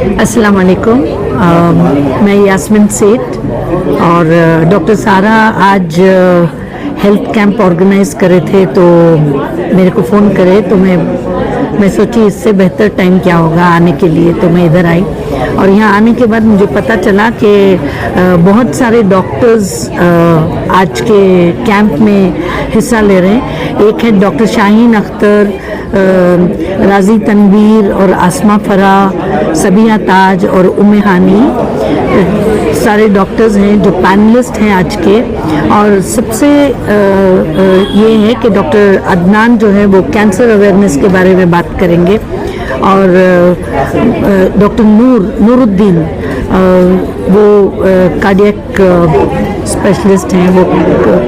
अस्सलाम वालेकुम। मैं यास्मीन सेठ और डॉक्टर सारा आज हेल्थ कैंप ऑर्गेनाइज करे थे, तो मेरे को फ़ोन करे तो मैं सोची इससे बेहतर टाइम क्या होगा आने के लिए, तो मैं इधर आई। और यहाँ आने के बाद मुझे पता चला कि बहुत सारे डॉक्टर्स आज के कैंप में हिस्सा ले रहे हैं। एक है डॉक्टर शाहीन अख्तर, राजी तनवीर और आसमा फरा, सबिया ताज और उम्मे हानी, सारे डॉक्टर्स हैं जो पैनलिस्ट हैं आज के। और सबसे ये है कि डॉक्टर अदनान जो है वो कैंसर अवेयरनेस के बारे में बात करेंगे, और डॉक्टर नूरुद्दीन वो कार्डियक स्पेशलिस्ट हैं, वो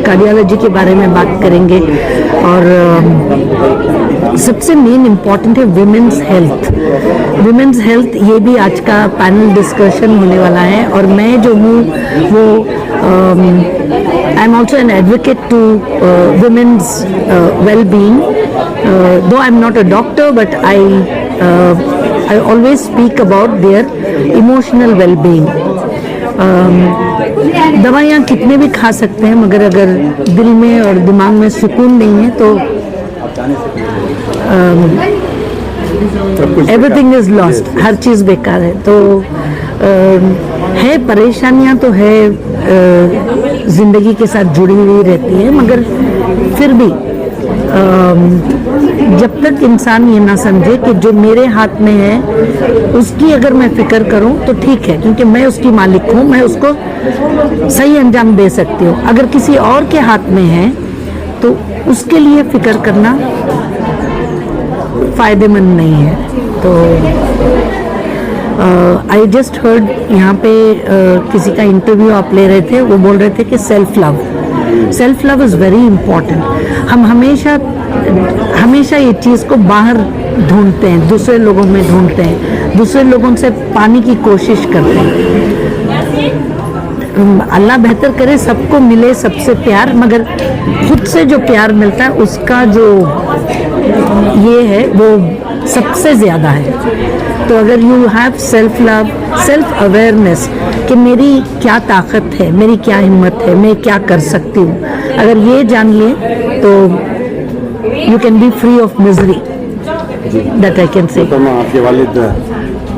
कार्डियोलॉजी के बारे में बात करेंगे। और सबसे मेन इम्पॉर्टेंट है विमेंस हेल्थ, ये भी आज का पैनल डिस्कशन होने वाला है। और मैं जो हूँ वो I am also an advocate to women's well being, though I am not a doctor but I always speak about their emotional well-being. दवाइयाँ कितने भी खा सकते हैं, मगर अगर दिल में और दिमाग में सुकून नहीं है तो एवरीथिंग इज लॉस्ट, हर चीज़ बेकार है। तो है परेशानियाँ तो है, ज़िंदगी के साथ जुड़ी हुई रहती है, मगर फिर भी जब तक इंसान ये ना समझे कि जो मेरे हाथ में है उसकी अगर मैं फिक्र करूं तो ठीक है, क्योंकि मैं उसकी मालिक हूं, मैं उसको सही अंजाम दे सकती हूं। अगर किसी और के हाथ में है तो उसके लिए फिक्र करना फायदेमंद नहीं है। तो आई जस्ट हर्ड यहाँ पे किसी का इंटरव्यू आप ले रहे थे, वो बोल रहे थे कि self love is very important. हम हमेशा ये चीज़ को बाहर ढूंढते हैं, दूसरे लोगों में ढूंढते हैं, दूसरे लोगों से पाने की कोशिश करते हैं। अल्लाह बेहतर करे सबको मिले सबसे प्यार, मगर खुद से जो प्यार मिलता है उसका जो ये है वो सबसे ज़्यादा है। तो अगर you have self love, self awareness कि मेरी क्या ताकत है, मेरी क्या हिम्मत है, मैं क्या कर सकती हूँ, अगर ये जान लिए तो you can be free of misery, that I can say. तो मैं आपके वालिद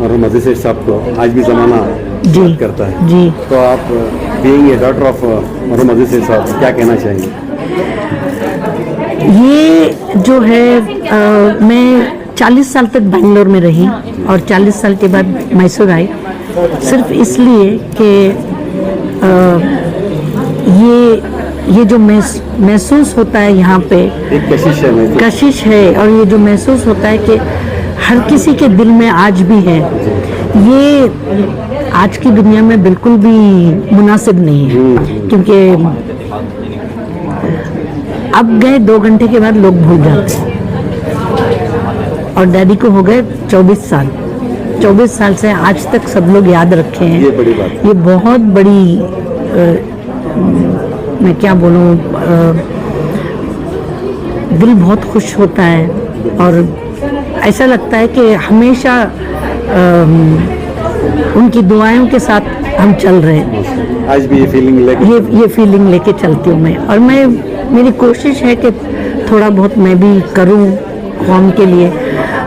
और मज़े से साहब को आज भी ज़माना जी करता है जी, तो आप बीइंग ए डॉटर ऑफ मज़े से साहब क्या कहना चाहेंगे? ये जो है मैं 40 साल तक बेंगलोर में रही और 40 साल के बाद मैसूर आई, सिर्फ इसलिए कि ये जो महसूस होता है यहाँ पे एक कशिश है, और ये जो महसूस होता है कि हर किसी के दिल में आज भी है, ये आज की दुनिया में बिल्कुल भी मुनासिब नहीं है। क्योंकि अब गए 2 घंटे के बाद लोग भूल जाते हैं, और डैडी को हो गए 24 साल से आज तक सब लोग याद रखे हैं। ये बड़ी बात है। ये बहुत बड़ी मैं क्या बोलूँ, दिल बहुत खुश होता है और ऐसा लगता है कि हमेशा उनकी दुआओं के साथ हम चल रहे हैं। आज भी ये फीलिंग लेके चलती हूँ मैं, और मेरी कोशिश है कि थोड़ा बहुत मैं भी करूँ कौम के लिए,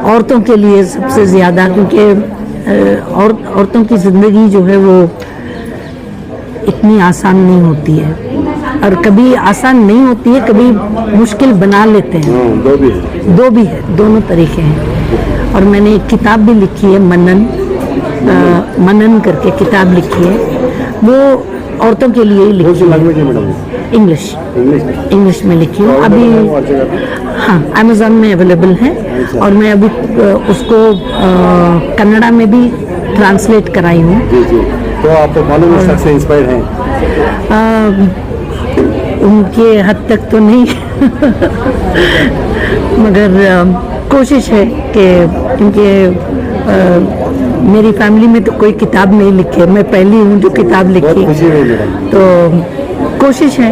औरतों के लिए सबसे ज़्यादा, क्योंकि औरतों की ज़िंदगी जो है वो इतनी आसान नहीं होती है, और कभी आसान नहीं होती है, कभी मुश्किल बना लेते हैं। दो भी है, दोनों तरीके हैं। और मैंने एक किताब भी लिखी है, मनन करके किताब लिखी है, वो औरतों के लिए ही लिखी है, इंग्लिश में लिखी हूँ। अभी हाँ अमेज़न में अवेलेबल है, और मैं अभी उसको कन्नड़ा में भी ट्रांसलेट कराई हूँ। तो आप मालूम से इंस्पायर्ड हैं? उनके हद तक तो नहीं मगर कोशिश है कि, क्योंकि मेरी फैमिली में तो कोई किताब नहीं लिखी, मैं पहली हूँ जो किताब लिखी, तो कोशिश है,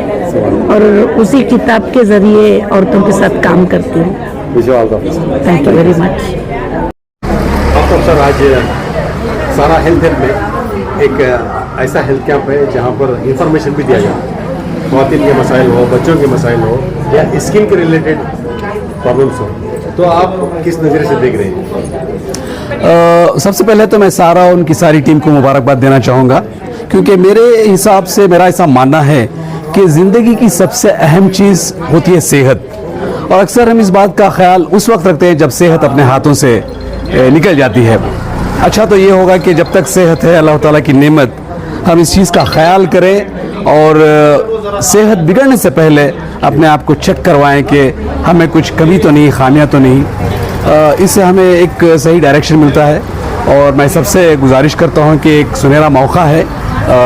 और उसी किताब के ज़रिए औरतों के साथ काम करती हूँ। Thank you very much. आपको सर आज सारा हेल्थ में एक ऐसा हेल्थ कैंप है जहाँ पर इंफॉर्मेशन भी दिया जाए, ख़वातीन के मसाइल हो, बच्चों के मसाइल हो या स्किन के रिलेटेड प्रॉब्लम्स हो, तो आप किस नज़रिए से देख रहे हैं? सबसे पहले तो मैं सारा उनकी सारी टीम को मुबारकबाद देना चाहूँगा, क्योंकि मेरे हिसाब से मेरा ऐसा मानना है कि ज़िंदगी की सबसे अहम चीज़ होती है सेहत, और अक्सर हम इस बात का ख्याल उस वक्त रखते हैं जब सेहत अपने हाथों से निकल जाती है। अच्छा तो ये होगा कि जब तक सेहत है, अल्लाह ताला की नेमत, हम इस चीज़ का ख्याल करें और सेहत बिगड़ने से पहले अपने आप को चेक करवाएं कि हमें कुछ कमी तो नहीं, खामियां तो नहीं। इससे हमें एक सही डायरेक्शन मिलता है। और मैं सबसे गुजारिश करता हूं कि एक सुनहरा मौका है,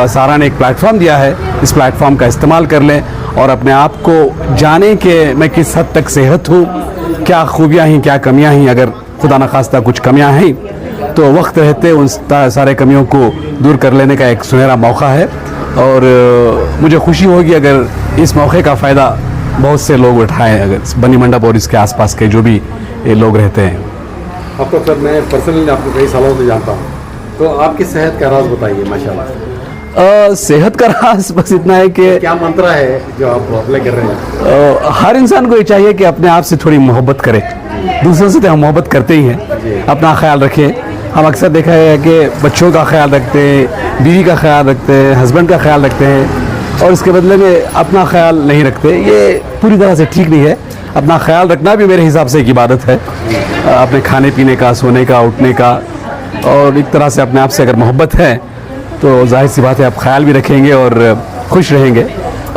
सारा ने एक प्लेटफॉर्म दिया है, इस प्लेटफॉर्म का इस्तेमाल कर लें और अपने आप को जानें कि मैं किस हद तक सेहत हूँ, क्या खूबियाँ हैं, क्या कमियाँ हैं। अगर खुदा न खास्ता कुछ कमियाँ हैं तो वक्त रहते उन सारे कमियों को दूर कर लेने का एक सुनहरा मौका है। और मुझे खुशी होगी अगर इस मौके का फ़ायदा बहुत से लोग उठाएं, अगर बनी मंडप और इसके आसपास के जो भी लोग रहते हैं। अब तो सर मैं पर्सनली आपको कई सालों से जानता हूँ, तो आपकी सेहत का राज बताइए। माशाल्लाह सेहत का राज बस इतना है कि क्या मंत्र है जो आप अप्लाई कर रहे हैं? हर इंसान को ये चाहिए कि अपने आप से थोड़ी मोहब्बत करे। दूसरों से तो हम मोहब्बत करते ही हैं, अपना ख्याल रखें। हम अक्सर देखा है कि बच्चों का ख्याल रखते हैं, बीवी का ख्याल रखते हैं, हस्बैंड का ख्याल रखते हैं और इसके बदले में अपना ख्याल नहीं रखते। ये पूरी तरह से ठीक नहीं है। अपना ख्याल रखना भी मेरे हिसाब से एक इबादत है, अपने खाने पीने का, सोने का, उठने का। और एक तरह से अपने आप से अगर मोहब्बत है तो जाहिर सी बात है आप ख्याल भी रखेंगे और खुश रहेंगे।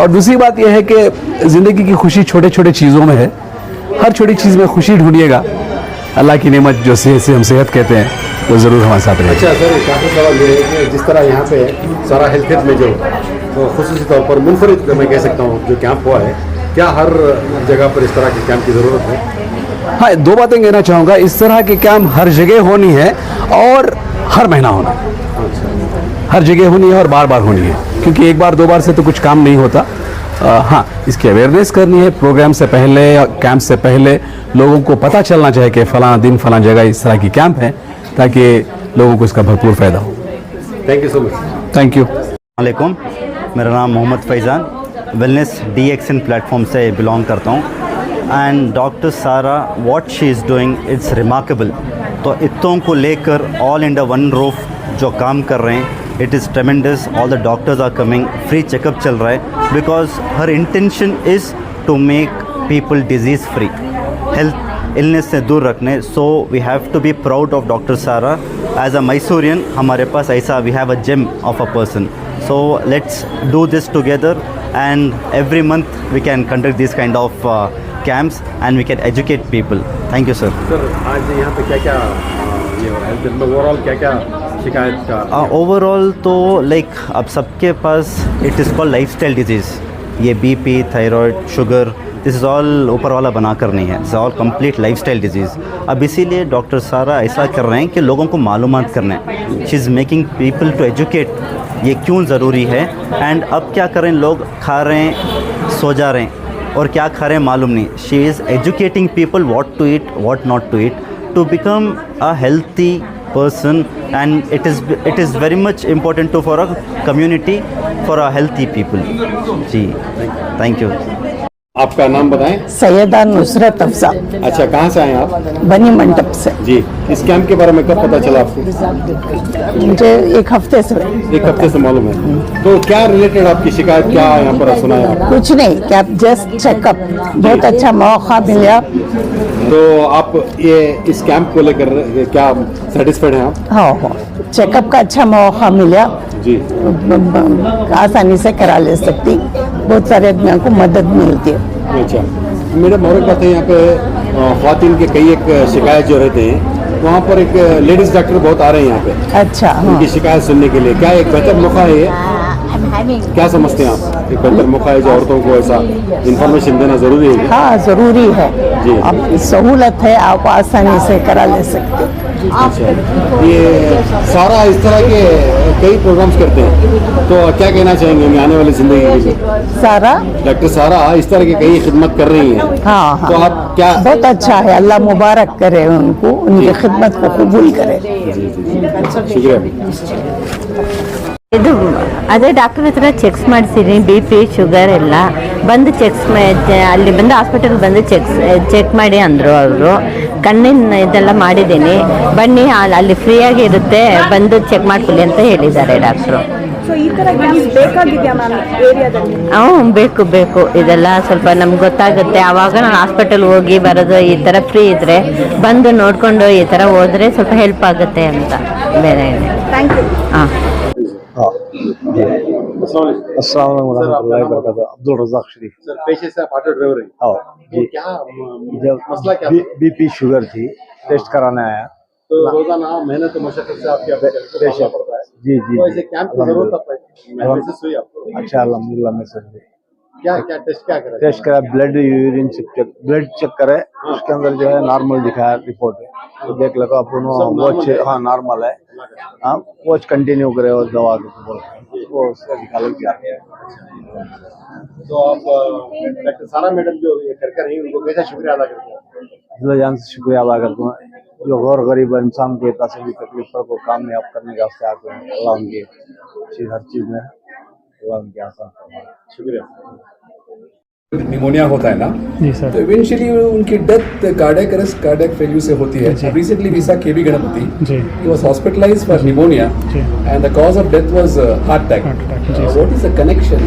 और दूसरी बात यह है कि ज़िंदगी की खुशी छोटे छोटे चीज़ों में है। हर छोटी चीज़ में खुशी ढूंढिएगा। अल्लाह की नेमत जो से हम सेहत कहते हैं वो ज़रूर हमारे साथ रहेगी। अच्छा सर, काफ़ी सवाल ये है कि जिस तरह यहाँ पे सारा हेल्थ में जो तो खुसूसी तौर पर मुनफरिद मैं कह सकता हूँ जो कैंप हुआ है, क्या हर जगह पर इस तरह के कैंप की ज़रूरत है? हाँ, दो बातें कहना चाहूँगा। इस तरह के कैंप हर जगह होनी है और हर महीना होना, हर जगह होनी है और बार बार होनी है, क्योंकि एक बार दो बार से तो कुछ काम नहीं होता। हाँ, इसकी अवेयरनेस करनी है। प्रोग्राम से पहले, कैंप से पहले लोगों को पता चलना चाहिए कि फ़लाँ दिन फ़लाँ जगह इस तरह की कैंप है, ताकि लोगों को इसका भरपूर फ़ायदा हो। Thank you so much. Thank you. वालेकुम, मेरा नाम Mohammad Faizan, wellness DXN platform से बिलोंग करता हूँ। And doctor Sara what she is doing it's remarkable. तो इतों को लेकर ऑल इंडिया वन रूफ जो काम कर रहे हैं, it is tremendous. All the doctors are coming, free checkup चल रहा है, because her intention is to make people disease free, health illness से दूर रखने। So we have to be proud of doctor Sara. As a Mysorean हमारे पास ऐसा we have a gem of a person. So let's do this together and every month we can conduct this kind of camps and we can educate people. Thank you sir. Sir आज यहाँ पे क्या क्या ये health में overall क्या क्या शिकायत का? ओवरऑल तो लाइक अब सबके पास it is called lifestyle disease. ये BP, thyroid, sugar, this is all ऊपर वाला बना कर नहीं है, it's all complete lifestyle disease. अब इसीलिए डॉक्टर सारा ऐसा कर रहे हैं कि लोगों को मालूमात करना है। She is making people to educate, ये क्यों ज़रूरी है। एंड अब क्या करें, लोग खा रहे हैं, सो जा रहे हैं और क्या खा रहे हैं मालूम नहीं। She is educating people what to eat, what not to eat, to become a healthy person, and it is very much important to for a community, for a healthy people. जी, thank you. आपका नाम बताएं? सैयदा नुसरत अफजा, अच्छा, कहाँ से आए आप? बनी मंडप से। जी, इस कैंप के बारे में कब पता चला आपको? मुझे एक हफ्ते से एक हफ्ते से मालूम है। तो क्या रिलेटेड आपकी शिकायत क्या यहाँ पर सुना है आप? कुछ नहीं, क्या जस्ट चेकअप, बहुत अच्छा मौका मिला। तो आप ये इस कैंप को लेकर क्या सेटिस्फाइड हैं आप? हाँ, चेकअप का अच्छा मौका मिला, जी, आसानी से करा ले सकती, बहुत सारे आदमियों को मदद मिलती है। अच्छा मैडम, और एक बात है, यहाँ पे ख्वातीन के कई एक शिकायत जो रहते हैं, वहाँ पर एक लेडीज़ डॉक्टर बहुत आ रहे हैं यहाँ पे अच्छा, हाँ। उनकी शिकायत सुनने के लिए। क्या एक बेहतर मौका है ये? क्या समझते हैं आप? एक बेहतर मौका है जो औरतों को ऐसा इंफॉर्मेशन देना ज़रूरी है? हाँ, ज़रूरी है। जी। अब सहूलत है, आप आसानी से करा ले सकते। ये सारा इस तरह के कई प्रोग्राम्स करते हैं, तो क्या कहना चाहेंगे हमें आने वाली जिंदगी के लिए? सारा डॉक्टर सारा इस तरह की कई खिदमत कर रही हैं, हाँ हाँ तो आप क्या? बहुत अच्छा है, अल्लाह मुबारक करे उनको, उनकी खिदमत को कबूल करे। शुक्रिया। ಇದು ಅದೇ ಡಾಕ್ಟರ್ ಹತ್ರ ಚೆಕ್ಸ್ ಮಾಡಿಸಿದ್ದೀನಿ, ಬಿ ಪಿ ಶುಗರ್ ಎಲ್ಲ ಬಂದು ಅಲ್ಲಿ ಬಂದು ಹಾಸ್ಪಿಟಲ್ ಬಂದು ಚೆಕ್ ಮಾಡಿ ಅಂದರು ಅವರು. ಕಣ್ಣಿನ ಇದೆಲ್ಲ ಮಾಡಿದ್ದೀನಿ, ಬನ್ನಿ ಅಲ್ಲಿ ಫ್ರೀಯಾಗಿ ಇರುತ್ತೆ, ಬಂದು ಚೆಕ್ ಮಾಡ್ಕೊಳ್ಳಿ ಅಂತ ಹೇಳಿದ್ದಾರೆ ಡಾಕ್ಟ್ರು. ಸೊ ಈ ಥರ ಕ್ಯಾಂಪ್ಸ್ ಬೇಕಾಗಿದೆಯಾ ಮ್ಯಾಮ್ ಏರಿಯಾದಲ್ಲಿ? ಬೇಕು ಬೇಕು, ಇದೆಲ್ಲ ಸ್ವಲ್ಪ ನಮ್ಗೆ ಗೊತ್ತಾಗುತ್ತೆ. ಆವಾಗ ನಾನು ಹಾಸ್ಪಿಟಲ್ ಹೋಗಿ ಬರೋದು ಈ ಥರ ಫ್ರೀ ಇದ್ದರೆ ಬಂದು ನೋಡಿಕೊಂಡು ಈ ಥರ ಹೋದರೆ ಸ್ವಲ್ಪ ಹೆಲ್ಪ್ ಆಗುತ್ತೆ ಅಂತ, ಬೇರೆ ಥ್ಯಾಂಕ್ ಯು. ಹಾಂ. अब्दुल रज़ाक शरीफ। सर पेशे से आप ऑटो ड्राइवर हैं, हाँ तो क्या मसला क्या था? बीपी शुगर थी, टेस्ट कराने आया। तो रोजाना मेहनत और मशक्कत से आपके करना पड़ता है। जी जी तो ऐसे कैंप की जरूरत महसूस हुई आपको? अच्छा अल्हम्दुलिल्लाह में सर क्या क्या टेस्ट क्या करा? टेस्ट करा, ब्लड यूरिन ब्लड चेक करे, उसके अंदर जो है नॉर्मल दिखाया रिपोर्ट है, तो देख लगा अपन वॉच, हाँ नॉर्मल है, हाँ वॉच कंटिन्यू करे और दवा वो उसका दिखा लो क्या है। तो आप डॉक्टर सारा मैडम जो ये कर रही हैं, उनको कैसा शुक्रिया अदा करते हैं? दिल जान से शुक्रिया अदा करता हूँ, जो गौर गरीब इंसान को इतना से भी तकलीफ पर को कामयाब करने का वास्ते आते हैं। अल्लाह उनकी हर चीज़ में अल्लाह उनकी आसान फरमाए। शुक्रिया। निमोनिया होता है ना जी सर, तो इवेंचुअली उनकी death cardiac arrest cardiac failure से होती है. Recently we saw KB Ganapathi, ji he was hospitalized for pneumonia जी and the cause of death was heart attack. जी What is the connection?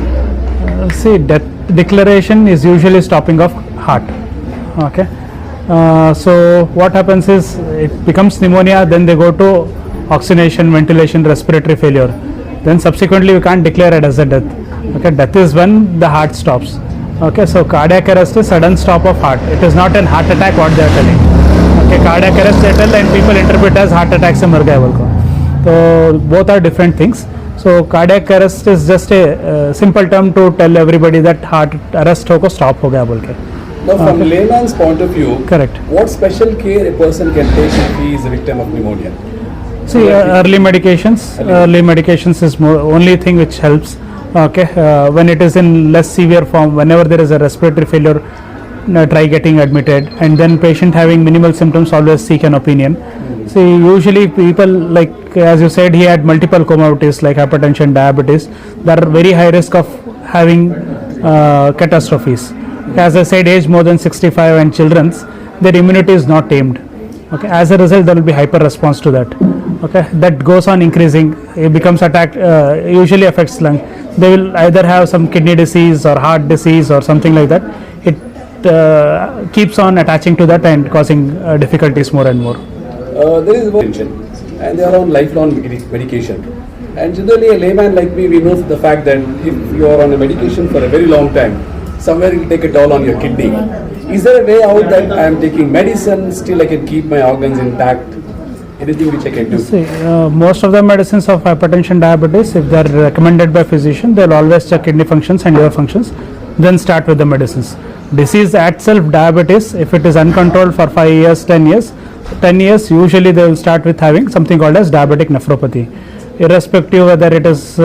see, death declaration is usually stopping of heart. Okay, so what happens is it becomes pneumonia, then they go to oxygenation, ventilation, respiratory failure, then subsequently we can't declare it as a death. Okay, death is when the heart stops. Okay, so cardiac arrest is sudden stop of heart, it is not an heart attack what they are telling. Okay, cardiac arrest they tell and people interpret as heart attack से मर गया बोल को, so both are different things. So cardiac arrest is just a simple term to tell everybody that heart arrest हो को stop हो गया बोल के. Now from layman's point of view, Correct. what special care a person can take if he is a victim of pneumonia? See, early medications is only thing which helps. Okay, when it is in less severe form, whenever there is a respiratory failure, try getting admitted, and then patient having minimal symptoms always seek an opinion. See, usually people, like as you said, he had multiple comorbidities like hypertension, diabetes, that are very high risk of having catastrophes. As I said, age more than 65 and children's, their immunity is not tamed. Okay, as a result there will be hyper response to that. Okay, that goes on increasing, it becomes attacked, usually affects lung. They will either have some kidney disease or heart disease or something like that. It keeps on attaching to that and causing difficulties more and more. There is tension and they are on lifelong medication, and generally a layman like me, we know the fact that if you are on a medication for a very long time, somewhere it will take a toll on your kidney. Is there a way out that I am taking medicine, still I can keep my organs intact? Anything which I can do? See, most of the medicines of hypertension, diabetes, if they are recommended by physician, they will always check kidney functions and liver functions, then start with the medicines. Disease itself, diabetes, if it is uncontrolled for 5 years, 10 years, usually they will start with having something called as diabetic nephropathy. Irrespective whether it is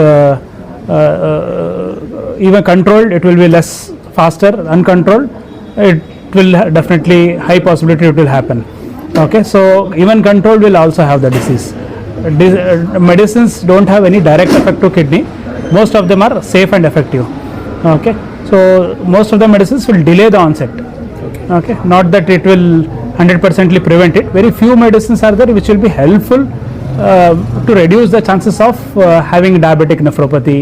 even controlled, it will be less faster. Uncontrolled, it will definitely high possibility it will happen. Okay, so even controlled will also have the disease. Medicines don't have any direct effect to kidney. Most of them are safe and effective. Okay, so most of the medicines will delay the onset. Okay, not that it will 100% prevent it. Very few medicines are there which will be helpful to reduce the chances of having diabetic nephropathy.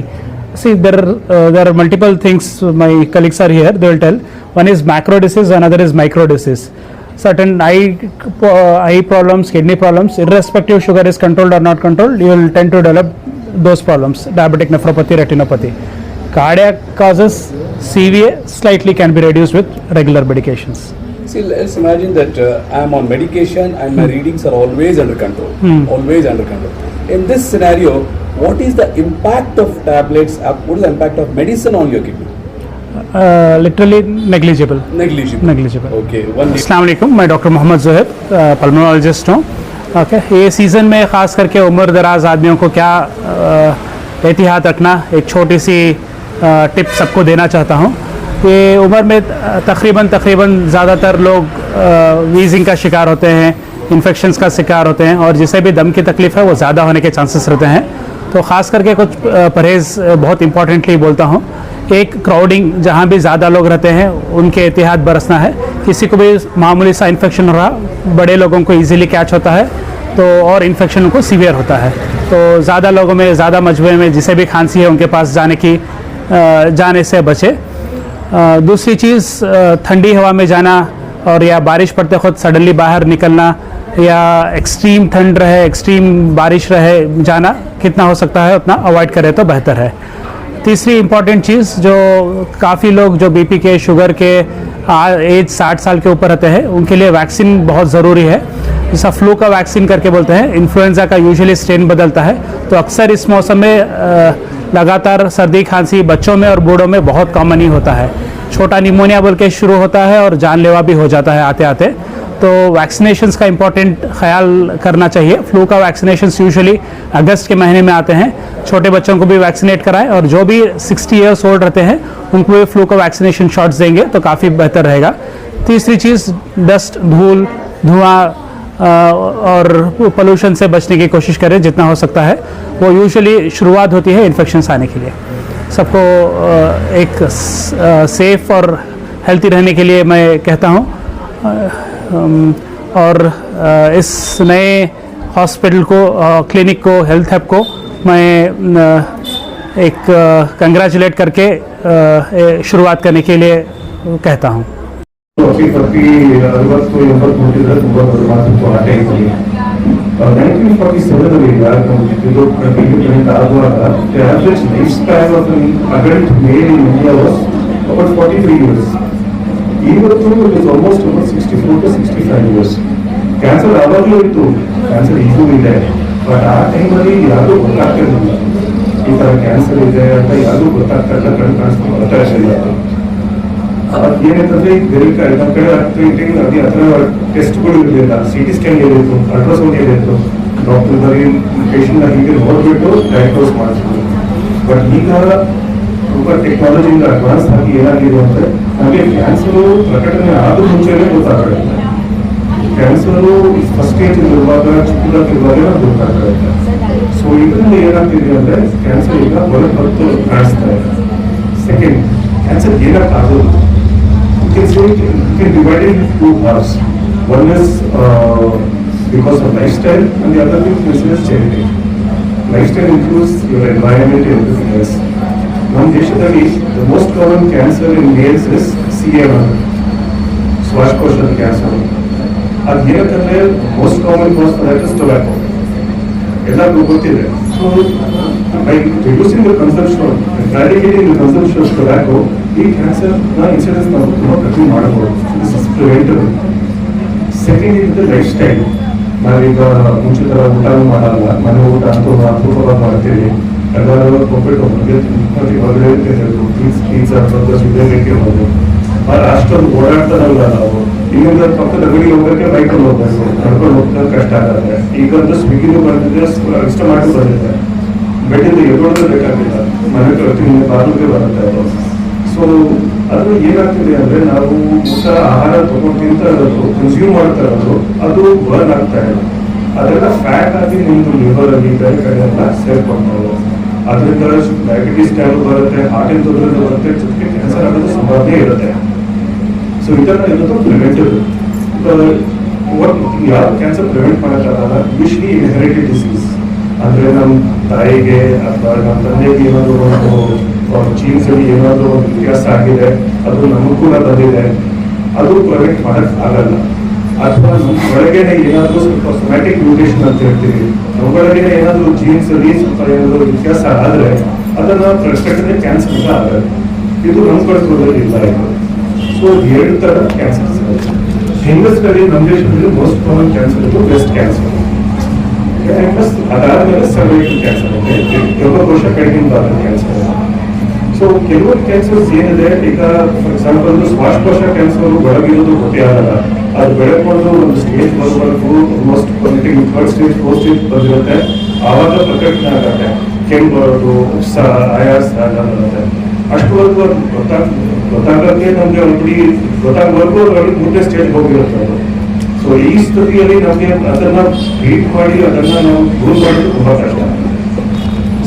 See, there are multiple things. My colleagues are here, they will tell. One is macro disease, another is micro disease. Certain eye problems, kidney problems, irrespective sugar is controlled or not controlled, you will tend to develop those problems, diabetic nephropathy, retinopathy. Cardiac causes, CVA slightly can be reduced with regular medications. See, let's imagine that I am on medication and my readings are always under control. Always under control. In this scenario, what is the impact of tablets, what is the impact of medicine on your kidney? Literally negligible. Negligible. Negligible. Okay. Assalamu alaikum, मैं doctor Mohammad Zohaib pulmonologist हूँ. Okay, ये season में ख़ास करके उम्र दराज आदमियों को क्या एहतियात रखना, एक छोटी सी टिप सबको देना चाहता हूँ। ये उम्र में तकरीबन ज़्यादातर लोग वीजिंग का शिकार होते हैं, इन्फेक्शंस का शिकार होते हैं, और जिसे भी दम की तकलीफ़ है वो ज़्यादा होने के चांसेस रहते हैं। तो ख़ास करके कुछ परहेज़ बहुत इंपॉर्टेंटली बोलता हूँ। एक, क्राउडिंग, जहाँ भी ज़्यादा लोग रहते हैं उनके एहतियात बरसना है। किसी को भी मामूली सा इन्फेक्शन हो रहा, बड़े लोगों को ईज़िली कैच होता है तो, और इन्फेक्शन उनको सीवियर होता है। तो ज़्यादा लोगों में, ज़्यादा मजबूरी में जिसे भी खांसी है उनके पास जाने से बचे। दूसरी चीज़, ठंडी हवा में जाना और या बारिश पड़ते खुद सडनली बाहर निकलना, या एक्सट्रीम ठंड रहे, एक्सट्रीम बारिश रहे, जाना कितना हो सकता है उतना अवॉइड करें तो बेहतर है। तीसरी इम्पॉर्टेंट चीज़, जो काफ़ी लोग जो बीपी के, शुगर के एज 60 साल के ऊपर रहते हैं उनके लिए वैक्सीन बहुत ज़रूरी है। जैसा फ्लू का वैक्सीन करके बोलते हैं, इन्फ्लुएंजा का यूजुअली स्ट्रेन बदलता है, तो अक्सर इस मौसम में लगातार सर्दी खांसी बच्चों में और बूढ़ों में बहुत कॉमन ही होता है। छोटा निमोनिया बोल के शुरू होता है और जानलेवा भी हो जाता है आते आते। तो वैक्सीनेशंस का इम्पोर्टेंट ख्याल करना चाहिए। फ्लू का वैक्सीनेशंस यूजुअली अगस्त के महीने में आते हैं। छोटे बच्चों को भी वैक्सीनेट कराएं, और जो भी 60 ईयर्स ओल्ड रहते हैं उनको भी फ्लू का वैक्सीनेशन शॉट्स देंगे तो काफ़ी बेहतर रहेगा। तीसरी चीज़, डस्ट, धूल, धुआं और पोल्यूशन से बचने की कोशिश करें जितना हो सकता है। वो यूजुअली शुरुआत होती है इन्फेक्शंस आने के लिए। सबको एक सेफ और हेल्थी रहने के लिए मैं कहता हूँ। और इस नए हॉस्पिटल को, क्लिनिक को, हेल्थ हब को मैं एक कंग्रेचुलेट करके शुरुआत करने के लिए कहता हूँ। ಇವತ್ತು it is almost 64 to 65 years. Cancer ಆವಾಗಲೂ ಇತ್ತು, ಕ್ಯಾನ್ಸರ್ ಈಗೂ ಇದೆ, ಬಟ್ ಆ ಟೈಮಲ್ಲಿ ಯಾರಿಗೂ ಗೊತ್ತಾಗ್ತಿರಲಿಲ್ಲ ಈ ಥರ ಕ್ಯಾನ್ಸರ್ ಇದೆ ಅಂತ, ಯಾರಿಗೂ ಗೊತ್ತಾಗ್ತಾ ಇಲ್ಲ, ಕಣ್ಣು ಕಾಣಿಸ್ಕೊಂಡು ಅವಕಾಶ ಇಲ್ಲ. ಏನಂತಂದ್ರೆ ಈಗ ಬೇರೆ ನಮ್ಮ ಕಡೆ ಅದೇ ಆ ಥರ ಟೆಸ್ಟ್ಗಳು ಇರಲಿಲ್ಲ, CT ಸ್ಕ್ಯಾನ್ ಏನಿತ್ತು, ಅಲ್ಟ್ರಾಸೌಂಡ್ ಏನಿತ್ತು, ಡಾಕ್ಟರ್ ಬರೀ ಪೇಷಂಟ್ನ ಹೀಗೆ ನೋಡ್ಬಿಟ್ಟು ಡಯಾಗ್ನೋಸ್ ಮಾಡಿದ್ರು. ಬಟ್ ಈಗ ತುಂಬ ಟೆಕ್ನಾಲಜಿಯಿಂದ ಅಡ್ವಾನ್ಸ್ ಆಗಿ ಏನಾಗಿದೆ ಅಂದರೆ ನಮಗೆ ಕ್ಯಾನ್ಸರು ಪ್ರಕಟಣೆ ಆದ ಮುಂಚೆನೇ ಗೊತ್ತಾಗ್ಬಿಡುತ್ತೆ. ಕ್ಯಾನ್ಸರು ಫಸ್ಟ್ ಸ್ಟೇಜ್ ಇರುವಾಗ, ಚಿಕ್ಕದಾಗಿರುವಾಗ ಗೊತ್ತಾಗ್ಬಿಡುತ್ತೆ. ಸೊ ಇದರಿಂದ ಏನಾಗ್ತಿದೆ ಅಂದರೆ ಕ್ಯಾನ್ಸರ್ ಈಗ ಹೊರಗೆ ಹೊತ್ತು ಕಾಣಿಸ್ತಾ ಇದೆ. ಸೆಕೆಂಡ್, ಕ್ಯಾನ್ಸರ್ ಏನಕ್ಕಾಗೋದು, divided in 2 parts. One is because of lifestyle and the other thing is genetic. Lifestyle includes your environment and everything else. ನಮ್ಮ ದೇಶದಲ್ಲಿ the most common cancer in males is CA1, ಶ್ವಾಸಕೋಶದ cancer. ಅದು ಏನಂತಂದ್ರೆ most common cause for that is tobacco, ಎಲ್ಲರಿಗೂ ಗೊತ್ತಿದೆ. So by reducing the consumption, eradicating the consumption of tobacco, ಈ ಕ್ಯಾನ್ಸರ್ನ incidence ನಾವು ತುಂಬ ಕಡಿಮೆ ಮಾಡಬಹುದು. This is preventable. Second is the lifestyle. ನಾವೀಗ ಮುಂಚೆ ಥರ ಊಟನೂ ಮಾಡಲ್ಲ, ಮನೆ ಊಟ ಅಂತೂ ಅಪರೂಪವಾಗಿ ಮಾಡ್ತೀವಿ. ಎಲ್ಲರೂ ಕೊಬ್ಬಿಟ್ಟು ಹೊರಗಡೆ ಪೀಝಾ ಬರ್ಗರ್ಸ್ ಇದೇ ಹೋಗೋದು. ಅಷ್ಟೊಂದು ಓಡಾಡ್ತಾರಲ್ಲ ನಾವು, ಇಲ್ಲಿಂದ ಪಕ್ಕದ ಅಂಗಡಿಗೆ ಹೋಗೋಕ್ಕೆ ಬೈಕಲ್ಲಿ ಹೋಗ್ಬೇಕು, ನಡ್ಕೊಂಡು ಹೋಗ್ತಾ ಕಷ್ಟ ಆಗುತ್ತೆ. ಈಗಂತೂ ಸ್ವಿಗ್ಗಿನೂ ಬಂದಿದೆ, ಇಷ್ಟ ಮಾಡಿ ಬಂದಿದೆ, ಬೆಡ್ಡಿಂದ ಎದ್ದೋಡೋದೇ ಬೇಕಾಗಿಲ್ಲ, ಮನೆ ಬರ್ತೀನಿ ಬಾಗಿಲಿಗೆ ಬರುತ್ತೆ ಅದು. ಸೊ ಅದು ಏನಾಗ್ತಿದೆ ಅಂದರೆ ನಾವು ಊಟ ಆಹಾರ ತಗೊಂಡು ತಿಂತಾ ಇರೋದು, ಕನ್ಸ್ಯೂಮ್ ಮಾಡ್ತಾ ಇರೋದು, ಅದು ಬರ್ನ್ ಆಗ್ತಾ ಇದೆ. ಅದೆಲ್ಲ ಫ್ಯಾಟ್ ಆಗಿ ನಿಮ್ಮದು ಲಿವರಲ್ಲಿ ಬೇರೆ ಕಡೆ ಎಲ್ಲ ಸೇರ್ಕೊಳ್ತಾ ಇದೆ. ಅದರಿಂದ ಡಯಾಬಿಟೀಸ್ ಕಾಯಿಲೆ ಬರುತ್ತೆ, ಹಾರ್ಟಿನ ತೊಂದರೆ ಬರುತ್ತೆ, ಜೊತೆಗೆ ಕ್ಯಾನ್ಸರ್ ಆಗೋದು ಸಂಭಾವನೆ ಇರುತ್ತೆ. ಸೊ ಇದನ್ನ ಇರೋದು ಪ್ರಿವೆಂಟಿವ್. ಯಾರು ಕ್ಯಾನ್ಸರ್ ಪ್ರಿವೆಂಟ್ ಮಾಡೋಕ್ಕಾಗಲ್ಲ, ಯೂಶ್ವಲಿ ಇನ್ಹೆರಿಟೆಡ್ ಡಿಸೀಸ್. ಅಂದರೆ ನಮ್ಮ ತಾಯಿಗೆ ಅಥವಾ ನಮ್ಮ ತಂದೆಗೆ ಏನಾದರೂ ಒಂದು ಜೀನ್ಸಲ್ಲಿ ಏನಾದರೂ ಒಂದು ವ್ಯತ್ಯಾಸ ಆಗಿದೆ, ಅದು ನಮಗೂ ಕೂಡ ಬಂದಿದೆ, ಅದು ಪ್ರಿವೆಂಟ್ ಮಾಡೋಕ್ಕಾಗಲ್ಲ. ಅಥವಾ ನಮ್ಮ ಒಳಗಡೆ ಏನಾದರೂ ಸ್ವಲ್ಪ ಸೊಮ್ಯಾಟಿಕ್ ಮ್ಯೂಟೇಷನ್ ಅಂತ ಹೇಳ್ತೀವಿ, ನಮ್ಮೊಳಗಡೆ ಏನಾದರೂ ಜೀನ್ಸ್ ಅಲ್ಲಿ ಸ್ವಲ್ಪ ಏನಾದರೂ ವ್ಯತ್ಯಾಸ ಆದರೆ ಅದನ್ನು ಪ್ರಕಟಣೆ ಕ್ಯಾನ್ಸರ್ ಅಂತ ಆಗಲ್ಲ. ಇದು ನಮ್ಮ ಕಂಟ್ರೋಲಲ್ಲಿ ಇಲ್ಲ. ಇದು ಸೊ 2 ಥರ ಕ್ಯಾನ್ಸರ್ಸ್ ಇರುತ್ತೆ. ಹೆಂಗಸರಲ್ಲಿ ನಮ್ಮ ದೇಶದಲ್ಲಿ ಮೋಸ್ಟ್ ಕಾಮನ್ ಕ್ಯಾನ್ಸರ್ ಇದು ಬ್ರೆಸ್ಟ್ ಕ್ಯಾನ್ಸರ್. ಅದಾದಮೇಲೆ ಸರ್ವೈಕಲ್ ಕ್ಯಾನ್ಸರ್ ಇದೆ, ಗರ್ಭಕೋಶ ಕಡೆಯಿಂದ ಕ್ಯಾನ್ಸರ್. ಸೊ ಕೆಲವೊಂದು ಕ್ಯಾನ್ಸರ್ಸ್ ಏನಿದೆ, ಈಗ ಫಾರ್ ಎಕ್ಸಾಂಪಲ್ ಶ್ವಾಸಕೋಶ ಕ್ಯಾನ್ಸರ್ ಬೆಳಗಿರೋದು ಗೊತ್ತೇ ಆಗಲ್ಲ, ಅದು ಬೆಳಕೊಂಡು ಒಂದು ಸ್ಟೇಜ್ ಬರುವವರೆಗೂ almost third stage fourth stage ಬಂದಿರುತ್ತೆ, ಆವಾಗ ಪ್ರಕಟಣೆ ಆಗುತ್ತೆ, ಕೆಮ್ಮು ಬರೋದು, ಉತ್ಸಾಹ, ಆಯಾಸ ಎಲ್ಲ ಬರುತ್ತೆ. ಅಷ್ಟುವರೆಗೂ ಅದು ಗೊತ್ತಾಗಕ್ಕೆ ನಮಗೆ ಆಲ್ರೆಡಿ ಗೊತ್ತಾಗವರೆಗೂ ಆಲ್ರೆಡಿ ಮೂರನೇ ಸ್ಟೇಜ್ ಹೋಗಿರುತ್ತೆ ಅದು. ಸೊ ಈ ಸ್ಥಿತಿಯಲ್ಲಿ ನಮಗೆ ಅದನ್ನ ಟ್ರೀಟ್ ಮಾಡಿ ಅದನ್ನ ನಾವು ದೂರ ಮಾಡೋದು ತುಂಬಾ ಕಷ್ಟ.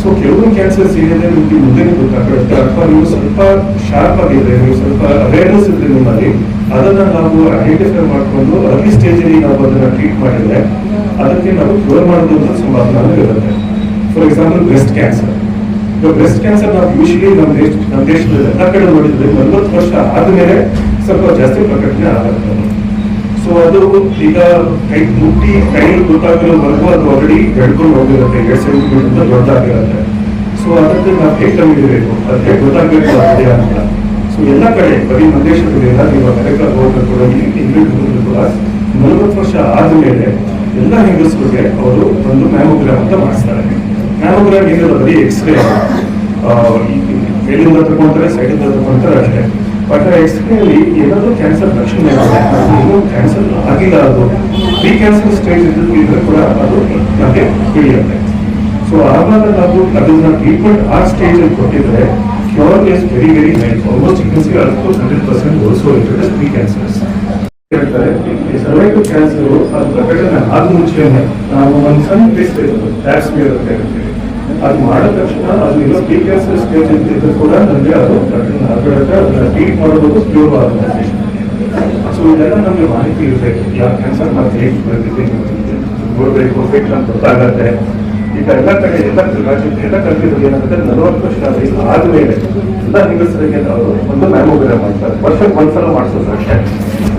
ಸೊ ಕೆಲವೊಂದು ಕ್ಯಾನ್ಸರ್ಸ್ ಏನಿದೆ ನಿಮಗೆ ಮುಂದೆನೇ ಗೊತ್ತಾಗುತ್ತೆ, ಅಥವಾ ನೀವು ಸ್ವಲ್ಪ ಶಾರ್ಪ್ ಆಗಿದ್ರೆ, ನೀವು ಸ್ವಲ್ಪ ಅವೇರ್ನೆಸ್ ಇದ್ರೆ ನಿಮ್ಮಲ್ಲಿ, ಅದನ್ನ ನಾವು ಐಡೆಂಟಿಫೈ ಮಾಡಿಕೊಂಡು ಅರ್ಲಿ ಸ್ಟೇಜಲ್ಲಿ ನಾವು ಅದನ್ನ ಟ್ರೀಟ್ ಮಾಡಿದ್ರೆ ಅದಕ್ಕೆ ನಾವು ಕ್ಯೂರ್ ಮಾಡೋದು ಅಂತ ಸಂಭಾವನೆ ಇರುತ್ತೆ. For example breast cancer. ಈಗ ಬ್ರೆಸ್ಟ್ ಕ್ಯಾನ್ಸರ್ ನಾವು ಯೂಶಲಿ ನಮ್ಮ ದೇಶದಲ್ಲಿ ಎಲ್ಲ ಕಡೆ ನೋಡಿದ್ರೆ 40 ವರ್ಷ ಆದ್ಮೇಲೆ ಸ್ವಲ್ಪ ಜಾಸ್ತಿ ಪ್ರಕಟಣೆ ಆಗುತ್ತೆ. ಸೊ ಅದು ಈಗ ಮುಟ್ಟಿ ಕೈಯಲ್ಲಿ ಗೊತ್ತಾಗಿರೋವರೆಗೂ ಅದು ಆಲ್ರೆಡಿ ಬೆಳ್ಕೊಂಡು ಹೋಗಿರುತ್ತೆ, 2 ಸೆಂಟಿಮೀಟರ್ ದೊಡ್ಡದಾಗಿರುತ್ತೆ. ಸೊ ಅದಕ್ಕೆ ನಾವು ಹೇಗೆ ಕಂಡುಹಿಡಿಯಬೇಕು, ಅದು ಹೇಗೆ ಗೊತ್ತಾಗಬೇಕು ಅದೇ ಅಂತ. ಸೊ ಎಲ್ಲ ಕಡೆ ಬರೀ ನಮ್ಮ ದೇಶದಲ್ಲಿ ಎಲ್ಲ, ನೀವು ಅಮೆರಿಕ ಹೋದ್ರೆ ಕೂಡ, ಇಂಗ್ಲೆಂಡ್ ಹೋದ್ರೆ ಕೂಡ 40 ವರ್ಷ ಆದ್ಮೇಲೆ ಎಲ್ಲ ಹೆಂಗಸರಿಗೆ ಅವರು ಒಂದು ಮ್ಯಾಮೋಗ್ರಾಮ್ ಅಂತ ಮಾಡಿಸ್ತಾರೆ. ಮ್ಯಾಮೋಗ್ರಾಮ್ ಏನಿಲ್ಲ, ಬರೀ ಎಕ್ಸ್ರೇ, ಮೇಲಿಂದ ತಗೊಂತಾರೆ, ಸೈಡಿಂದ ತಗೊಂತಾರೆ ಅಷ್ಟೇ. ಬಟ್ ಎಕ್ಸ್ರೇ ಅಲ್ಲಿ ಏನಾದರೂ ಕ್ಯಾನ್ಸರ್ ಲಕ್ಷಣ ಇನ್ನೂ ಕ್ಯಾನ್ಸರ್ ಆಗಿಲ್ಲ, ಅದು ಪ್ರೀ ಕ್ಯಾನ್ಸರ್ ಸ್ಟೇಜ್ ಇದ್ರೆ ಕೂಡ ಅದು ನಮಗೆ ತಿಳಿಯುತ್ತೆ. ಸೊ ಆವಾಗ ನಾವು ಅದನ್ನ ಟ್ರೀಟ್ಮೆಂಟ್ ಆ ಸ್ಟೇಜ್ ಅಲ್ಲಿ ಕೊಟ್ಟಿದ್ರೆ cure is very very high. Almost you can say 100% also it is pre cancers. Cervical cancer ಅದು ಪ್ರಕಟಣೆ ಆದ ಮುಂಚೆನೆ ನಾವು ಒಂದು ಸಣ್ಣ ಟೆಸ್ಟ್ ಟ್ಯಾಪ್ ಸ್ಮಿಯರ್ ಅಂತ ಹೇಳ್ತೀವಿ, ಅದು ಮಾಡಿದ ತಕ್ಷಣ ಅದು ಇಲ್ಲ ಪ್ರೀ ಕ್ಯಾನ್ಸರ್ ಸ್ಟೇಜ್ ಇದ್ದಿದ್ರು ಕೂಡ ನಮಗೆ ಅದು ಪ್ರಕಟಣೆ ಆಗಬೇಕು, ಅದನ್ನ ಟ್ರೀಟ್ ಮಾಡೋದು ಕ್ಯೂರ್ ಆಗುತ್ತೆ. ಸೊ ಇದೆಲ್ಲ ನಮಗೆ ಮಾಹಿತಿ ಇರಬೇಕು, ಯಾವ ಕ್ಯಾನ್ಸರ್ ಮತ್ತೆ ಹೇಗೆ ಬರ್ತಿದೆ ನೋಡ್ಬೇಕು, ಫಿಟ್ ಅಂತ ಗೊತ್ತಾಗತ್ತೆ. ಈಗ ಎಲ್ಲ ಕಡೆ ಎಲ್ಲ ಕಲ್ತಿರೋದು ಏನಾಗುತ್ತೆ, 40 ವರ್ಷ ಆದ್ಮೇಲೆ ಎಲ್ಲ ಹೆಂಗಸರಿಗೆ ಅವರು ಒಂದು ಮ್ಯಾಮೋಗ್ರಾಮ್ ಮಾಡ್ತಾರೆ, ವರ್ಷಕ್ಕೆ ಒಂದ್ಸಲ ಮಾಡಿಸೋದು ಅಷ್ಟೇ.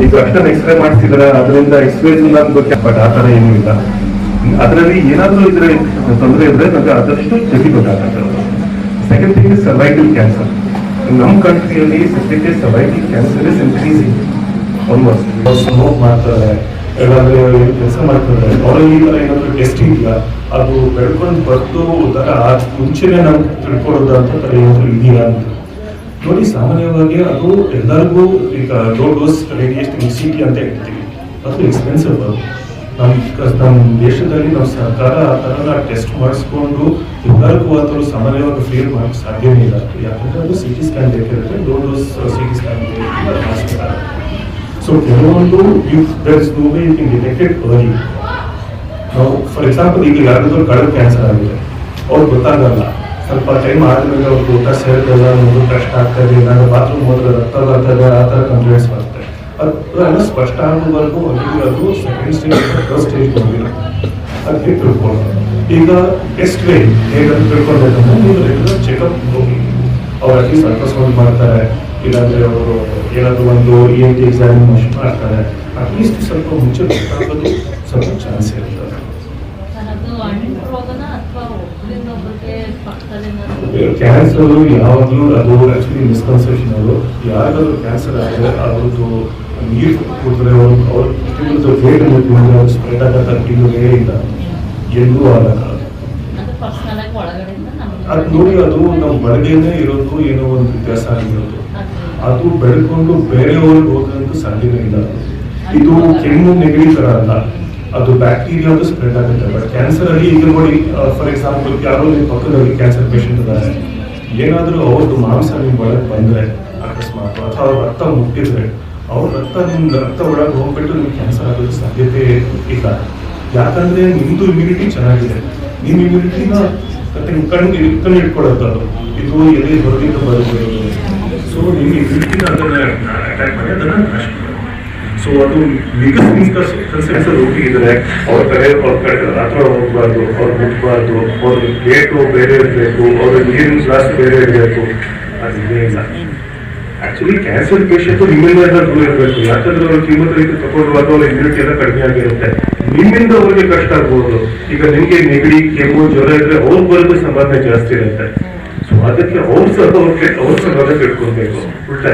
ಈಗ ಅಷ್ಟೊಂದು ಎಕ್ಸ್ರೇ ಮಾಡ್ತಿದಾರೆ, ಅದರಿಂದ ಎಕ್ಸ್ರೇ ಗೊತ್ತ, ಬಟ್ ಆ ಥರ ಏನೂ ಇಲ್ಲ. ಅದರಲ್ಲಿ ಏನಾದರೂ ಇದ್ರೆ ತೊಂದರೆ ಇದ್ರೆ ನಮಗೆ ಆದಷ್ಟು ಜಲ್ದಿ ಗೊತ್ತಾಗುತ್ತೆ. Second thing is cervical cancer. ನಮ್ಮ ಕಂಟ್ರಿಯಲ್ಲಿ ಸದ್ಯಕ್ಕೆ cervical cancer is increasing. Almost smoke ಮಾಡ್ತಾರೆ, ಎಲ್ಲಾದ್ರೆ ಕೆಲಸ ಮಾಡ್ತಾರೆ, ಅವರಲ್ಲಿ ಈ ಥರ ಏನಾದರೂ ಟೆಸ್ಟಿಂಗ್ ಇಲ್ಲ, ಅದು ಬೆಳ್ಕೊಂಡು ಬರ್ತು ತರ ಮುಂಚೆನೆ ನಮ್ಗೆ ತಿಳ್ಕೊಳ್ಳೋದು ಅಂತ ಥರ ಏನಾದರೂ ಇದೆಯಾ ಅಂತ ನೋಡಿ. ಸಾಮಾನ್ಯವಾಗಿ ಅದು ಎಲ್ಲರಿಗೂ ಈಗ ಲೋ ಡೋಸ್ ರೇಡಿಯೇಷನ್ CT ಅಂತ ಹೇಳ್ತೀವಿ, ಅದು ಎಕ್ಸ್ಪೆನ್ಸಿವ್. ಅದು ನಮ್ಮ ದೇಶದಲ್ಲಿ ನಾವು ಸರ್ಕಾರ ಆ ಥರ ಟೆಸ್ಟ್ ಮಾಡಿಸ್ಕೊಂಡು ಎಲ್ಲರಿಗೂ ಅದನ್ನು ಸಾಮಾನ್ಯವಾಗಿ ಫ್ರೀ ಮಾಡೋಕ್ಕೆ ಸಾಧ್ಯವೇ ಇಲ್ಲ. ಯಾಕಂದರೆ ಅದು CT ಸ್ಕ್ಯಾನ್ ಬೇಕಿರುತ್ತೆ, ಲೋ ಡೋಸ್ CT ಸ್ಕ್ಯಾನ್ ಮಾಡಿಸ್ತಾರೆ. ಸೊ ಕೆಲವೊಂದು ಡಿಟೆಕ್ಟೆಡ್ ಅರ್ಲಿ. ನಾವು ಫಾರ್ ಎಕ್ಸಾಂಪಲ್ ಈಗ ಯಾರಾದ್ರೂ ಕಳೆದ ಕ್ಯಾನ್ಸರ್ ಆಗಿದೆ, ಅವ್ರು ಗೊತ್ತಾಗಲ್ಲ, ಸ್ವಲ್ಪ ಟೈಮ್ ಆದ್ಮೇಲೆ ಅವ್ರಿಗೆ ಊಟ ಸೇರಿದೆಲ್ಲ ಒಂದು ಕಷ್ಟ ಆಗ್ತದೆ, ಏನಾದ್ರು ಬಾತ್ರೂಮ್ ಹೋದ್ರೆ ರಕ್ತ ಬರ್ತದೆ, ಆ ಥರ ಕಂಪ್ಲೇಂಟ್ಸ್ ಬರುತ್ತೆ. ಅದೆಲ್ಲ ಸ್ಪಷ್ಟ ಆಗುವವರೆಗೂ ಅದು ಸೆಕೆಂಡ್ ಸ್ಟೇಜ್ ಫಸ್ಟ್ ಸ್ಟೇಜ್ ಬಂದಿಲ್ಲ, ಅದಕ್ಕೆ ತಿಳ್ಕೊಳ್ಳೋದು. ಈಗ ಟೆಸ್ಟ್ ವೇ ಹೇಗಾದ್ರೂ ತಿಳ್ಕೊಳ್ಬೇಕಂದ್ರೆ ನೀವು ರೆಗ್ಯುಲರ್ ಚೆಕಪ್ ಹೋಗಿ, ಅವ್ರು ಅಟ್ಲೀಸ್ಟ್ ಅಲ್ಟ್ರಾಸೌಂಡ್ ಮಾಡ್ತಾರೆ, ಇಲ್ಲಾಂದ್ರೆ ಅವರು ಏನಾದರೂ ಒಂದು ENT ಎಕ್ಸಾಮಿನೇಷನ್ ಮಾಡ್ತಾರೆ, ಅಟ್ಲೀಸ್ಟ್ ಸ್ವಲ್ಪ ಮುಂಚೆ ಗೊತ್ತಾಗೋದು ಸ್ವಲ್ಪ ಚಾನ್ಸ್ ಇರ್ತದೆ. ಕ್ಯಾನ್ಸರ್ ಯಾವಾಗಲೂ ಅದು ಆಕ್ಚುಲಿ ಮಿಸ್ಕನ್ಸೆಪ್ಷನ್. ಅದು ಯಾರಿಗಾದ್ರೂ ಕ್ಯಾನ್ಸರ್ ಆದರೆ ಅವ್ರದ್ದು ನೀರು ಕುಡಿದ್ರೆ ಅವ್ರ ವೇಟ್ ಅವ್ರು ಸ್ಪ್ರೆಡ್ ಆಗೋ ಇಲ್ಲ, ಎಲ್ಲೂ ಆಗಲ್ಲ. ಅದು ನೋಡಿ, ಅದು ನಾವು ಒಳಗೇನೆ ಇರೋದು ಏನೋ ಒಂದು ವ್ಯತ್ಯಾಸ ಆಗಿರೋದು, ಅದು ಬೆಳ್ಕೊಂಡು ಬೇರೆಯವ್ರಿಗೆ ಹೋಗೋದಂತೂ ಸಾಧ್ಯನೇ ಇಲ್ಲ. ಇದು ಕೆಮ್ಮು ನೆಗಡಿ ತರ ಅಲ್ಲ, ಅದು ಬ್ಯಾಕ್ಟೀರಿಯಾದು ಸ್ಪ್ರೆಡ್ ಆಗುತ್ತೆ. ಬಟ್ ಕ್ಯಾನ್ಸರ್ ಅಲ್ಲಿ ಈಗ ನೋಡಿ, ಫಾರ್ ಎಕ್ಸಾಂಪಲ್ ಯಾರೋ ನಿಮ್ಮ ಪಕ್ಕದಲ್ಲಿ ಕ್ಯಾನ್ಸರ್ ಪೇಷಂಟ್ ಇದ್ದಾರೆ, ಏನಾದರೂ ಅವ್ರದ್ದು ಮಾಂಸ ನಿಮ್ಮ ಒಳಗೆ ಬಂದ್ರೆ ಅಕಸ್ಮಾತ್, ಅಥವಾ ಅವ್ರ ರಕ್ತ ಮುಟ್ಟಿದ್ರೆ ಅವ್ರ ರಕ್ತ ಒಳಗೆ ಹೋಗ್ಬಿಟ್ಟು ನಿಮ್ಗೆ ಕ್ಯಾನ್ಸರ್ ಆಗೋದು ಸಾಧ್ಯತೆ ಇಲ್ಲ. ಯಾಕಂದ್ರೆ ನಿಮ್ದು ಇಮ್ಯುನಿಟಿ ಚೆನ್ನಾಗಿದೆ, ನಿಮ್ಮ ಇಮ್ಯುನಿಟಿನ ಕಣ್ಣು ಇಟ್ಕೊಳ್ಳೋದು, ಅದು ಇದು ಎಲ್ಲಿ ಹೊರಗಿಂದ ಬರುತ್ತೆ. ಸೊ ನಿಮ್ಮ ಇಮ್ಯುನಿಟಿನ ಅದನ್ನ ಅಟ್ಯಾಕ್ ಮಾಡಿ ಅದನ್ನ ನಾಶ ಮಾಡೋದು. ಸೊ ಅದು ಕ್ಯಾನ್ಸರ್ ಹೋಗಿದ್ರೆ ಅವ್ರ ಕಡೆ ಹತ್ರ ಹೋಗ್ಬಾರ್ದು, ಅವ್ರು ಮುಟ್ಬಾರ್ದು, ಅವ್ರ ಗೇಟು ಬೇರೆ ಇರಬೇಕು, ಅವ್ರ ನೀರಿನ ಗ್ಲಾಸ್ ಬೇರೆ ಇರಬೇಕು, ಅದು ಇದೇ ಇಲ್ಲ. ಆಕ್ಚುಲಿ ಕ್ಯಾನ್ಸರ್ ಪೇಷಂಟ್ ನಿಮ್ಮಿಂದ ಎಲ್ಲ ದೂರ ಇರಬೇಕು, ಯಾಕಂದ್ರೆ ಅವ್ರು ಕೀಮೋಥೆರಪಿ ತಗೊಂಡು ಅಥವಾ ಅವ್ರ ಇಮ್ಯುನಿಟಿ ಎಲ್ಲ ಕಡಿಮೆ ಆಗಿರುತ್ತೆ, ನಿಮ್ಮಿಂದ ಅವ್ರಿಗೆ ಕಷ್ಟ ಆಗ್ಬೋದು. ಈಗ ನಿಮಗೆ ನೆಗಡಿ, ಕೆಮ್ಮು, ಜ್ವರ ಇದ್ರೆ ಅವ್ರ ಬರೋದು ಸಂಭಾವನೆ ಜಾಸ್ತಿ ಇರುತ್ತೆ. ಸೊ ಅದಕ್ಕೆ ಅವ್ರ ಸಹ ಅವ್ರ ಸಂಬಂಧ ತಿಳ್ಕೊಳ್ಬೇಕು. ಉಲ್ಟಾ